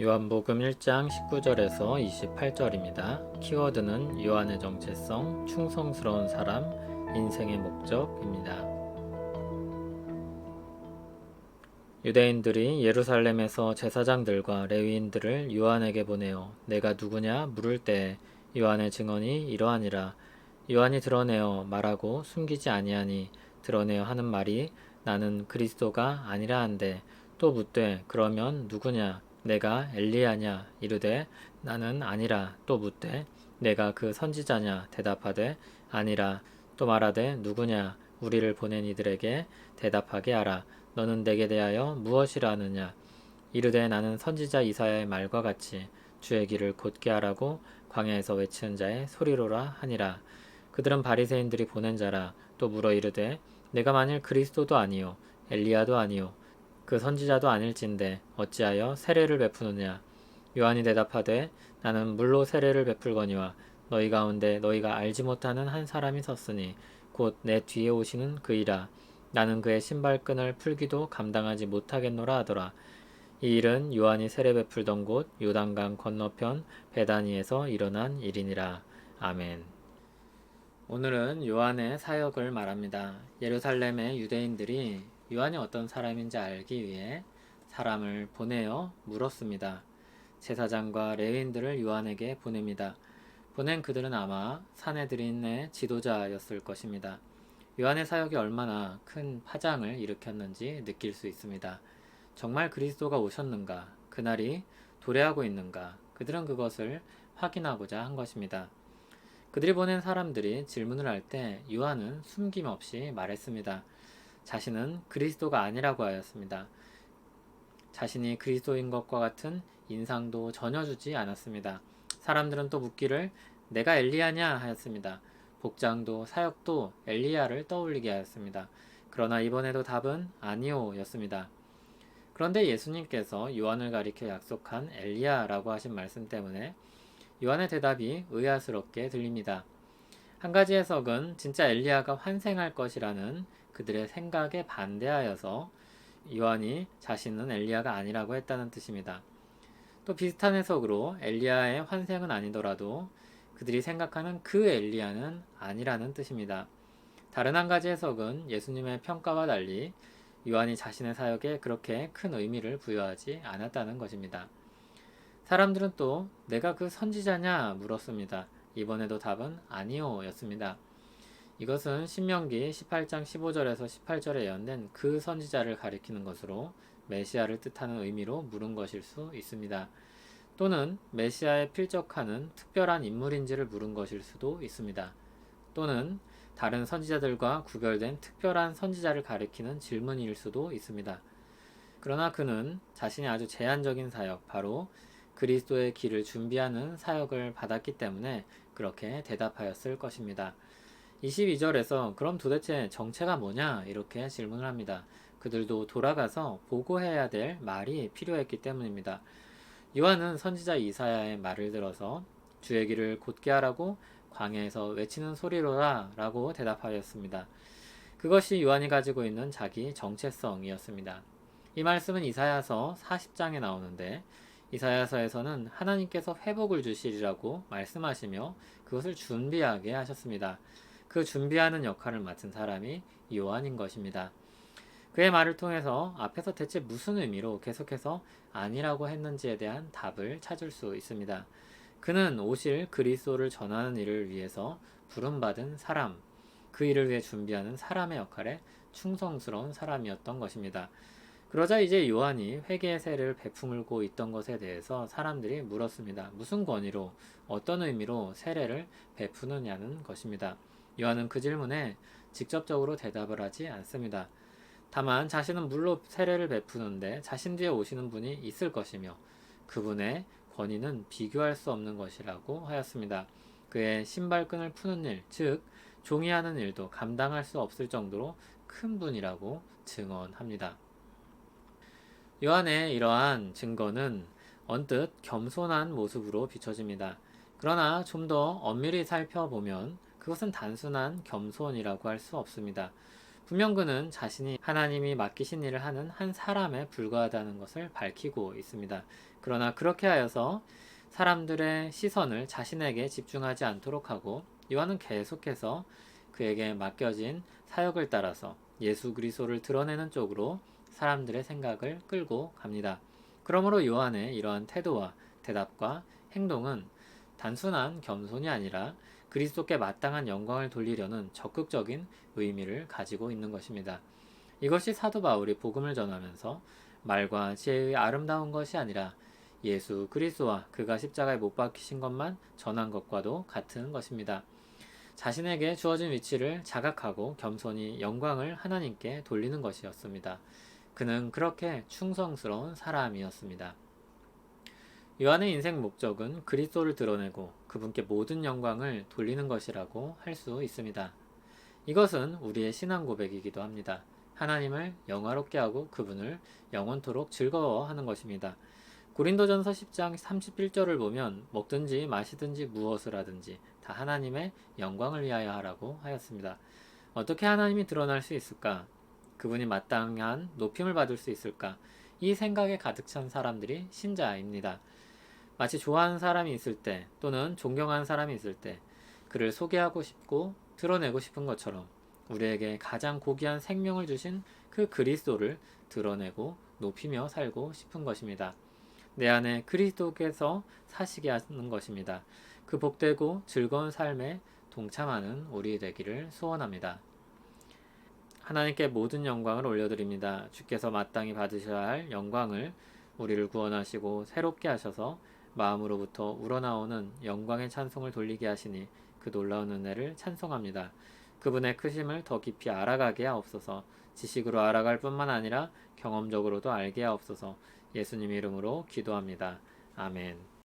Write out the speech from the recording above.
요한복음 1장 19절에서 28절입니다. 키워드는 요한의 정체성, 충성스러운 사람, 인생의 목적입니다. 유대인들이 예루살렘에서 제사장들과 레위인들을 요한에게 보내어 내가 누구냐 물을 때 요한의 증언이 이러하니라. 요한이 드러내어 말하고 숨기지 아니하니 드러내어 하는 말이 나는 그리스도가 아니라 한데, 또 묻되 그러면 누구냐 내가 엘리야냐 이르되 나는 아니라. 또 묻되 내가 그 선지자냐 대답하되 아니라. 또 말하되 누구냐 우리를 보낸 이들에게 대답하게 하라. 너는 내게 대하여 무엇이라 하느냐 이르되 나는 선지자 이사야의 말과 같이 주의 길을 곧게 하라고 광야에서 외치는 자의 소리로라 하니라. 그들은 바리새인들이 보낸 자라. 또 물어 이르되 내가 만일 그리스도도 아니요 엘리야도 아니요 그 선지자도 아닐진데 어찌하여 세례를 베푸느냐. 요한이 대답하되 나는 물로 세례를 베풀거니와 너희 가운데 너희가 알지 못하는 한 사람이 섰으니 곧 내 뒤에 오시는 그이라. 나는 그의 신발끈을 풀기도 감당하지 못하겠노라 하더라. 이 일은 요한이 세례 베풀던 곳 요단강 건너편 베다니에서 일어난 일이니라. 아멘. 오늘은 요한의 사역을 말합니다. 예루살렘의 유대인들이 요한이 어떤 사람인지 알기 위해 사람을 보내어 물었습니다. 제사장과 레위인들을 요한에게 보냅니다. 보낸 그들은 아마 사내들인의 지도자였을 것입니다. 요한의 사역이 얼마나 큰 파장을 일으켰는지 느낄 수 있습니다. 정말 그리스도가 오셨는가? 그날이 도래하고 있는가? 그들은 그것을 확인하고자 한 것입니다. 그들이 보낸 사람들이 질문을 할 때 요한은 숨김없이 말했습니다. 자신은 그리스도가 아니라고 하였습니다. 자신이 그리스도인 것과 같은 인상도 전혀 주지 않았습니다. 사람들은 또 묻기를 내가 엘리야냐 하였습니다. 복장도 사역도 엘리야를 떠올리게 하였습니다. 그러나 이번에도 답은 아니오 였습니다. 그런데 예수님께서 요한을 가리켜 약속한 엘리야라고 하신 말씀 때문에 요한의 대답이 의아스럽게 들립니다. 한 가지 해석은 진짜 엘리야가 환생할 것이라는 그들의 생각에 반대하여서 요한이 자신은 엘리야가 아니라고 했다는 뜻입니다. 또 비슷한 해석으로 엘리야의 환생은 아니더라도 그들이 생각하는 그 엘리야는 아니라는 뜻입니다. 다른 한 가지 해석은 예수님의 평가와 달리 요한이 자신의 사역에 그렇게 큰 의미를 부여하지 않았다는 것입니다. 사람들은 또 내가 그 선지자냐 물었습니다. 이번에도 답은 아니오 였습니다. 이것은 신명기 18장 15절에서 18절에 예언된 그 선지자를 가리키는 것으로 메시아를 뜻하는 의미로 물은 것일 수 있습니다. 또는 메시아에 필적하는 특별한 인물인지를 물은 것일 수도 있습니다. 또는 다른 선지자들과 구별된 특별한 선지자를 가리키는 질문일 수도 있습니다. 그러나 그는 자신이 아주 제한적인 사역, 바로 그리스도의 길을 준비하는 사역을 받았기 때문에 그렇게 대답하였을 것입니다. 22절에서 그럼 도대체 정체가 뭐냐 이렇게 질문을 합니다. 그들도 돌아가서 보고해야 될 말이 필요했기 때문입니다. 요한은 선지자 이사야의 말을 들어서 주의 길을 곧게 하라고 광야에서 외치는 소리로라 라고 대답하였습니다. 그것이 요한이 가지고 있는 자기 정체성이었습니다. 이 말씀은 이사야서 40장에 나오는데 이사야서에서는 하나님께서 회복을 주시리라고 말씀하시며 그것을 준비하게 하셨습니다. 그 준비하는 역할을 맡은 사람이 요한인 것입니다. 그의 말을 통해서 앞에서 대체 무슨 의미로 계속해서 아니라고 했는지에 대한 답을 찾을 수 있습니다. 그는 오실 그리스도를 전하는 일을 위해서 부름받은 사람, 그 일을 위해 준비하는 사람의 역할에 충성스러운 사람이었던 것입니다. 그러자 이제 요한이 회개의 세례를 베풀고 있던 것에 대해서 사람들이 물었습니다. 무슨 권위로, 어떤 의미로 세례를 베푸느냐는 것입니다. 요한은 그 질문에 직접적으로 대답을 하지 않습니다. 다만 자신은 물로 세례를 베푸는데 자신 뒤에 오시는 분이 있을 것이며 그분의 권위는 비교할 수 없는 것이라고 하였습니다. 그의 신발끈을 푸는 일, 즉 종이하는 일도 감당할 수 없을 정도로 큰 분이라고 증언합니다. 요한의 이러한 증거는 언뜻 겸손한 모습으로 비춰집니다. 그러나 좀 더 엄밀히 살펴보면 그것은 단순한 겸손이라고 할 수 없습니다. 분명 그는 자신이 하나님이 맡기신 일을 하는 한 사람에 불과하다는 것을 밝히고 있습니다. 그러나 그렇게 하여서 사람들의 시선을 자신에게 집중하지 않도록 하고 요한은 계속해서 그에게 맡겨진 사역을 따라서 예수 그리스도를 드러내는 쪽으로 사람들의 생각을 끌고 갑니다. 그러므로 요한의 이러한 태도와 대답과 행동은 단순한 겸손이 아니라 그리스도께 마땅한 영광을 돌리려는 적극적인 의미를 가지고 있는 것입니다. 이것이 사도 바울이 복음을 전하면서 말과 지혜의 아름다운 것이 아니라 예수 그리스도와 그가 십자가에 못 박히신 것만 전한 것과도 같은 것입니다. 자신에게 주어진 위치를 자각하고 겸손히 영광을 하나님께 돌리는 것이었습니다. 그는 그렇게 충성스러운 사람이었습니다. 요한의 인생 목적은 그리스도를 드러내고 그분께 모든 영광을 돌리는 것이라고 할 수 있습니다. 이것은 우리의 신앙 고백이기도 합니다. 하나님을 영화롭게 하고 그분을 영원토록 즐거워하는 것입니다. 고린도전서 10장 31절을 보면 먹든지 마시든지 무엇을 하든지 다 하나님의 영광을 위하여 하라고 하였습니다. 어떻게 하나님이 드러날 수 있을까? 그분이 마땅한 높임을 받을 수 있을까? 이 생각에 가득 찬 사람들이 신자입니다. 마치 좋아하는 사람이 있을 때 또는 존경하는 사람이 있을 때 그를 소개하고 싶고 드러내고 싶은 것처럼 우리에게 가장 고귀한 생명을 주신 그 그리스도를 드러내고 높이며 살고 싶은 것입니다. 내 안에 그리스도께서 사시게 하는 것입니다. 그 복되고 즐거운 삶에 동참하는 우리 되기를 소원합니다. 하나님께 모든 영광을 올려드립니다. 주께서 마땅히 받으셔야 할 영광을 우리를 구원하시고 새롭게 하셔서 마음으로부터 우러나오는 영광의 찬송을 돌리게 하시니 그 놀라운 은혜를 찬송합니다. 그분의 크심을 더 깊이 알아가게 하옵소서. 지식으로 알아갈 뿐만 아니라 경험적으로도 알게 하옵소서. 예수님 이름으로 기도합니다. 아멘.